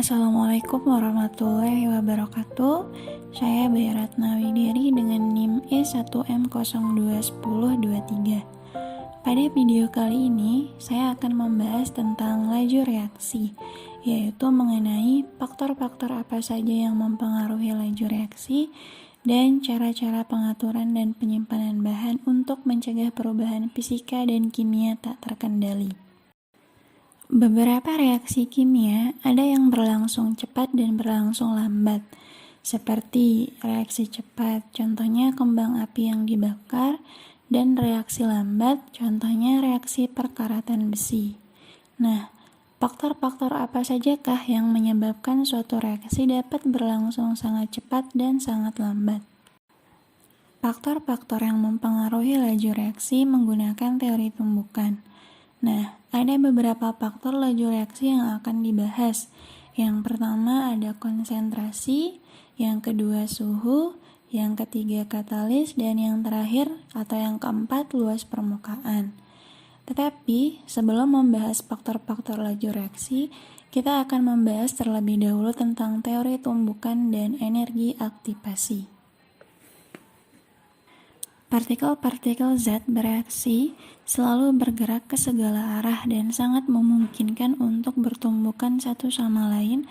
Assalamualaikum warahmatullahi wabarakatuh. Saya Bayu Ratna Widiri dengan NIM E1M021023. Pada video kali ini, saya akan membahas tentang laju reaksi, yaitu mengenai faktor-faktor apa saja yang mempengaruhi laju reaksi dan cara-cara pengaturan dan penyimpanan bahan untuk mencegah perubahan fisika dan kimia tak terkendali. Beberapa reaksi kimia ada yang berlangsung cepat dan berlangsung lambat, seperti reaksi cepat, contohnya kembang api yang dibakar, dan reaksi lambat, contohnya reaksi perkaratan besi. Nah, faktor-faktor apa sajakah yang menyebabkan suatu reaksi dapat berlangsung sangat cepat dan sangat lambat? Faktor-faktor yang mempengaruhi laju reaksi menggunakan teori tumbukan. Nah, ada beberapa faktor laju reaksi yang akan dibahas. Yang pertama ada konsentrasi, yang kedua suhu, yang ketiga katalis, dan yang terakhir atau yang keempat luas permukaan. Tetapi, sebelum membahas faktor-faktor laju reaksi, kita akan membahas terlebih dahulu tentang teori tumbukan dan energi aktivasi. Partikel-partikel zat bereaksi selalu bergerak ke segala arah dan sangat memungkinkan untuk bertumbukan satu sama lain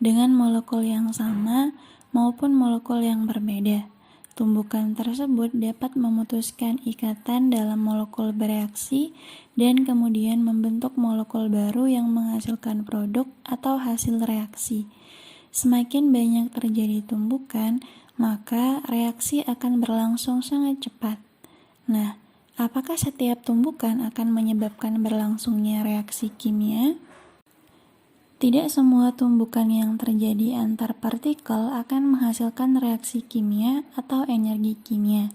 dengan molekul yang sama maupun molekul yang berbeda. Tumbukan tersebut dapat memutuskan ikatan dalam molekul bereaksi dan kemudian membentuk molekul baru yang menghasilkan produk atau hasil reaksi. Semakin banyak terjadi tumbukan, maka reaksi akan berlangsung sangat cepat. Nah, apakah setiap tumbukan akan menyebabkan berlangsungnya reaksi kimia? Tidak semua tumbukan yang terjadi antar partikel akan menghasilkan reaksi kimia atau energi kimia.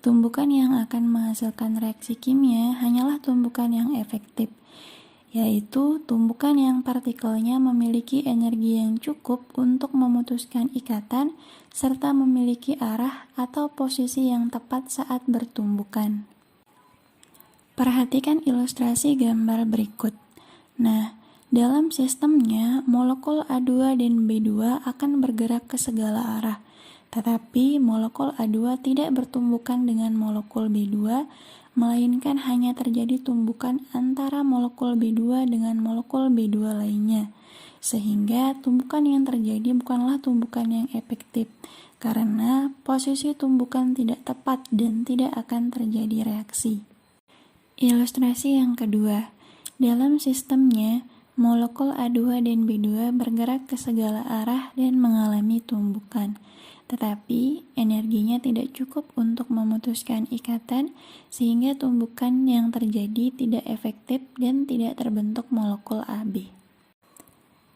Tumbukan yang akan menghasilkan reaksi kimia hanyalah tumbukan yang efektif, yaitu tumbukan yang partikelnya memiliki energi yang cukup untuk memutuskan ikatan serta memiliki arah atau posisi yang tepat saat bertumbukan. Perhatikan ilustrasi gambar berikut. Nah, dalam sistemnya, molekul A2 dan B2 akan bergerak ke segala arah, tetapi molekul A2 tidak bertumbukan dengan molekul B2, melainkan hanya terjadi tumbukan antara molekul B2 dengan molekul B2 lainnya. Sehingga tumbukan yang terjadi bukanlah tumbukan yang efektif, karena posisi tumbukan tidak tepat dan tidak akan terjadi reaksi. Ilustrasi yang kedua, dalam sistemnya, molekul A2 dan B2 bergerak ke segala arah dan mengalami tumbukan. Tetapi energinya tidak cukup untuk memutuskan ikatan sehingga tumbukan yang terjadi tidak efektif dan tidak terbentuk molekul AB.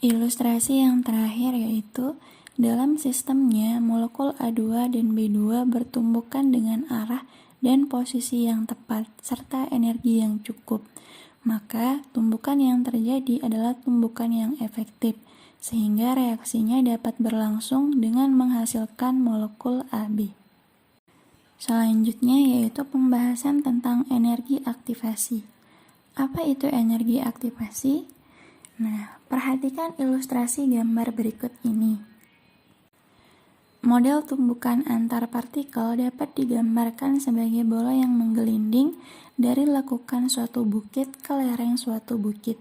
Ilustrasi yang terakhir yaitu dalam sistemnya molekul A2 dan B2 bertumbukan dengan arah dan posisi yang tepat serta energi yang cukup. Maka tumbukan yang terjadi adalah tumbukan yang efektif, sehingga reaksinya dapat berlangsung dengan menghasilkan molekul AB. Selanjutnya yaitu pembahasan tentang energi aktivasi. Apa itu energi aktivasi? Nah, perhatikan ilustrasi gambar berikut ini. Model tumbukan antar partikel dapat digambarkan sebagai bola yang menggelinding dari lekukan suatu bukit ke lereng suatu bukit.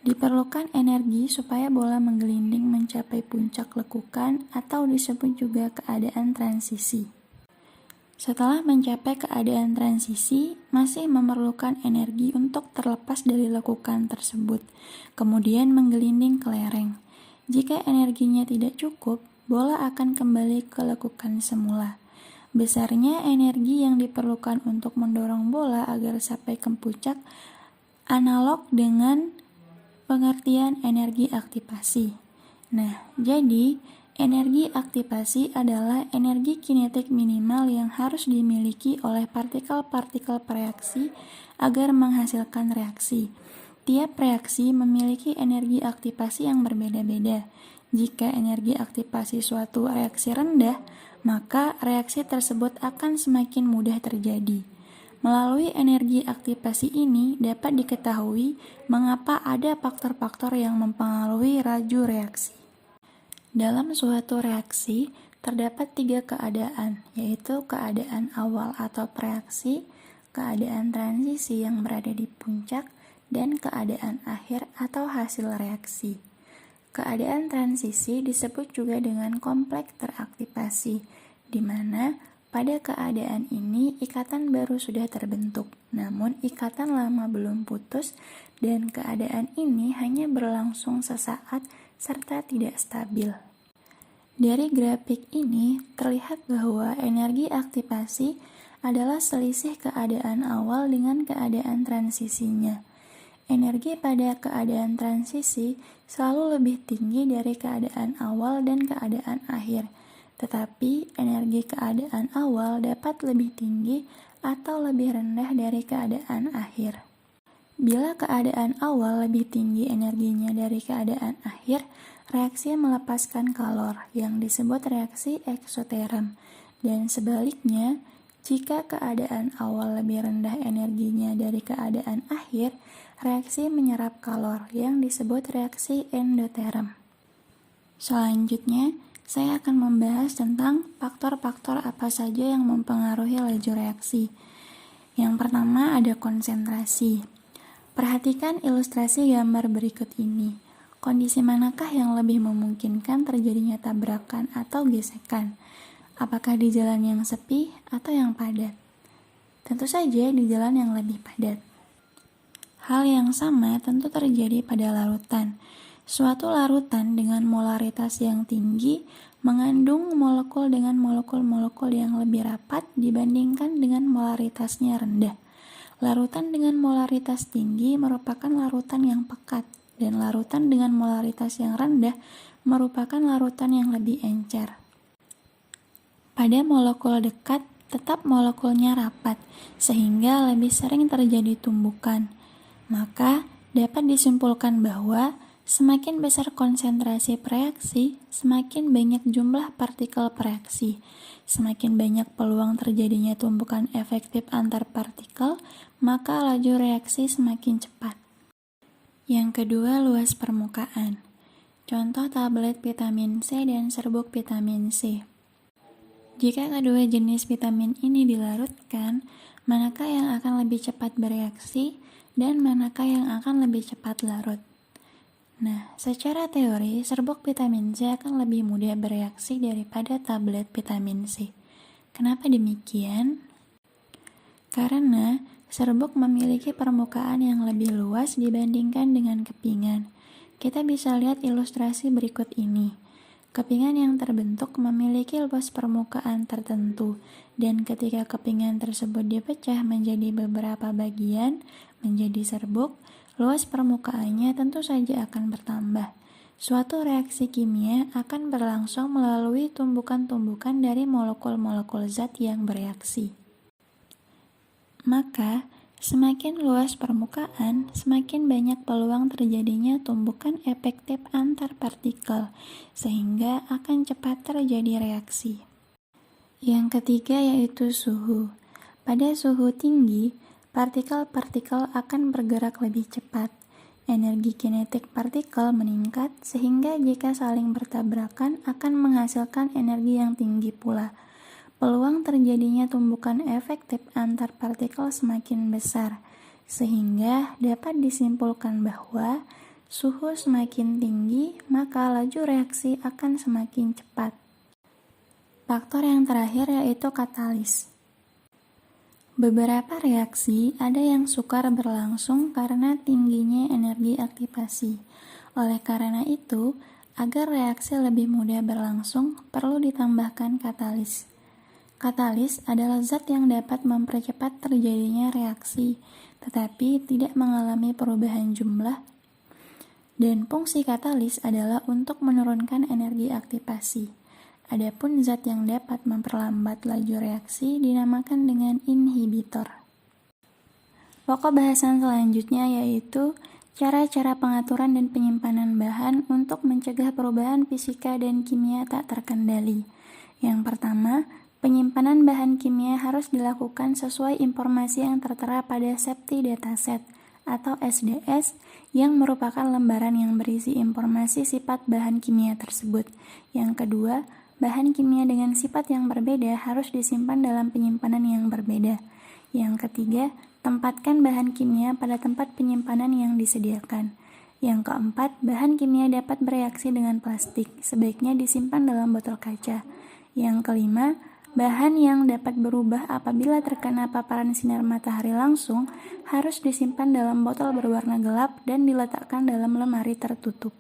Diperlukan energi supaya bola menggelinding mencapai puncak lekukan atau disebut juga keadaan transisi. Setelah mencapai keadaan transisi, masih memerlukan energi untuk terlepas dari lekukan tersebut, kemudian menggelinding ke lereng. Jika energinya tidak cukup, bola akan kembali ke lekukan semula. Besarnya energi yang diperlukan untuk mendorong bola agar sampai ke puncak analog dengan pengertian energi aktivasi. Nah, jadi energi aktivasi adalah energi kinetik minimal yang harus dimiliki oleh partikel-partikel bereaksi agar menghasilkan reaksi. Tiap reaksi memiliki energi aktivasi yang berbeda-beda. Jika energi aktivasi suatu reaksi rendah, maka reaksi tersebut akan semakin mudah terjadi. Melalui energi aktivasi ini dapat diketahui mengapa ada faktor-faktor yang mempengaruhi laju reaksi. Dalam suatu reaksi, terdapat 3 keadaan, yaitu keadaan awal atau preaksi, keadaan transisi yang berada di puncak, dan keadaan akhir atau hasil reaksi. Keadaan transisi disebut juga dengan kompleks teraktivasi, di mana pada keadaan ini ikatan baru sudah terbentuk, namun ikatan lama belum putus dan keadaan ini hanya berlangsung sesaat serta tidak stabil. Dari grafik ini terlihat bahwa energi aktivasi adalah selisih keadaan awal dengan keadaan transisinya. Energi pada keadaan transisi selalu lebih tinggi dari keadaan awal dan keadaan akhir, tetapi energi keadaan awal dapat lebih tinggi atau lebih rendah dari keadaan akhir. Bila keadaan awal lebih tinggi energinya dari keadaan akhir, reaksi melepaskan kalor yang disebut reaksi eksoterm, dan sebaliknya, jika keadaan awal lebih rendah energinya dari keadaan akhir, reaksi menyerap kalor yang disebut reaksi endoterm. Selanjutnya, saya akan membahas tentang faktor-faktor apa saja yang mempengaruhi laju reaksi. Yang pertama ada konsentrasi. Perhatikan ilustrasi gambar berikut ini. Kondisi manakah yang lebih memungkinkan terjadinya tabrakan atau gesekan? Apakah di jalan yang sepi atau yang padat? Tentu saja di jalan yang lebih padat. Hal yang sama tentu terjadi pada larutan. Suatu larutan dengan molaritas yang tinggi mengandung molekul dengan molekul-molekul yang lebih rapat dibandingkan dengan molaritasnya rendah. Larutan dengan molaritas tinggi merupakan larutan yang pekat, dan larutan dengan molaritas yang rendah merupakan larutan yang lebih encer. Pada molekul dekat, tetap molekulnya rapat, sehingga lebih sering terjadi tumbukan. Maka, dapat disimpulkan bahwa semakin besar konsentrasi preaksi, semakin banyak jumlah partikel preaksi. Semakin banyak peluang terjadinya tumbukan efektif antar partikel, maka laju reaksi semakin cepat. Yang kedua, luas permukaan. Contoh tablet vitamin C dan serbuk vitamin C. Jika kedua jenis vitamin ini dilarutkan, manakah yang akan lebih cepat bereaksi dan manakah yang akan lebih cepat larut? Nah, secara teori, serbuk vitamin C akan lebih mudah bereaksi daripada tablet vitamin C. Kenapa demikian? Karena serbuk memiliki permukaan yang lebih luas dibandingkan dengan kepingan. Kita bisa lihat ilustrasi berikut ini. Kepingan yang terbentuk memiliki luas permukaan tertentu, dan ketika kepingan tersebut dipecah menjadi beberapa bagian, menjadi serbuk, luas permukaannya tentu saja akan bertambah. Suatu reaksi kimia akan berlangsung melalui tumbukan-tumbukan dari molekul-molekul zat yang bereaksi. Maka, semakin luas permukaan, semakin banyak peluang terjadinya tumbukan efektif antar partikel, sehingga akan cepat terjadi reaksi. Yang ketiga yaitu suhu. Pada suhu tinggi, partikel-partikel akan bergerak lebih cepat. Energi kinetik partikel meningkat, sehingga jika saling bertabrakan akan menghasilkan energi yang tinggi pula. Peluang terjadinya tumbukan efektif antar partikel semakin besar, sehingga dapat disimpulkan bahwa suhu semakin tinggi, maka laju reaksi akan semakin cepat. Faktor yang terakhir yaitu katalis. Beberapa reaksi ada yang sukar berlangsung karena tingginya energi aktivasi. Oleh karena itu, agar reaksi lebih mudah berlangsung, perlu ditambahkan katalis. Katalis adalah zat yang dapat mempercepat terjadinya reaksi, tetapi tidak mengalami perubahan jumlah. Dan fungsi katalis adalah untuk menurunkan energi aktivasi. Adapun zat yang dapat memperlambat laju reaksi dinamakan dengan inhibitor. Pokok bahasan selanjutnya yaitu cara-cara pengaturan dan penyimpanan bahan untuk mencegah perubahan fisika dan kimia tak terkendali. Yang pertama, Penyimpanan bahan kimia harus dilakukan sesuai informasi yang tertera pada Safety Dataset atau SDS yang merupakan lembaran yang berisi informasi sifat bahan kimia tersebut. Yang kedua, bahan kimia dengan sifat yang berbeda harus disimpan dalam penyimpanan yang berbeda. Yang ketiga, tempatkan bahan kimia pada tempat penyimpanan yang disediakan. Yang keempat, bahan kimia dapat bereaksi dengan plastik, sebaiknya disimpan dalam botol kaca. Yang kelima, bahan yang dapat berubah apabila terkena paparan sinar matahari langsung harus disimpan dalam botol berwarna gelap dan diletakkan dalam lemari tertutup.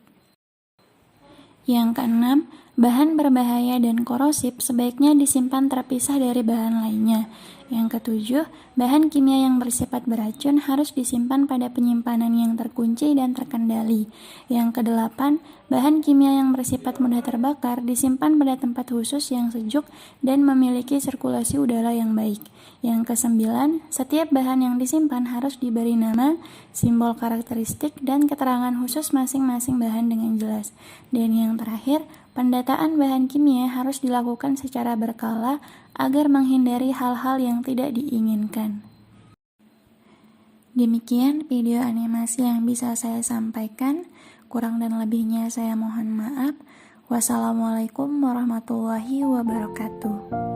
Yang keenam, bahan berbahaya dan korosif sebaiknya disimpan terpisah dari bahan lainnya. Yang ketujuh, bahan kimia yang bersifat beracun harus disimpan pada penyimpanan yang terkunci dan terkendali. Yang kedelapan, bahan kimia yang bersifat mudah terbakar disimpan pada tempat khusus yang sejuk dan memiliki sirkulasi udara yang baik. Yang kesembilan, setiap bahan yang disimpan harus diberi nama, simbol karakteristik, dan keterangan khusus masing-masing bahan dengan jelas. Dan yang terakhir, pendataan bahan kimia harus dilakukan secara berkala agar menghindari hal-hal yang tidak diinginkan. Demikian video animasi yang bisa saya sampaikan. Kurang dan lebihnya saya mohon maaf. Wassalamualaikum warahmatullahi wabarakatuh.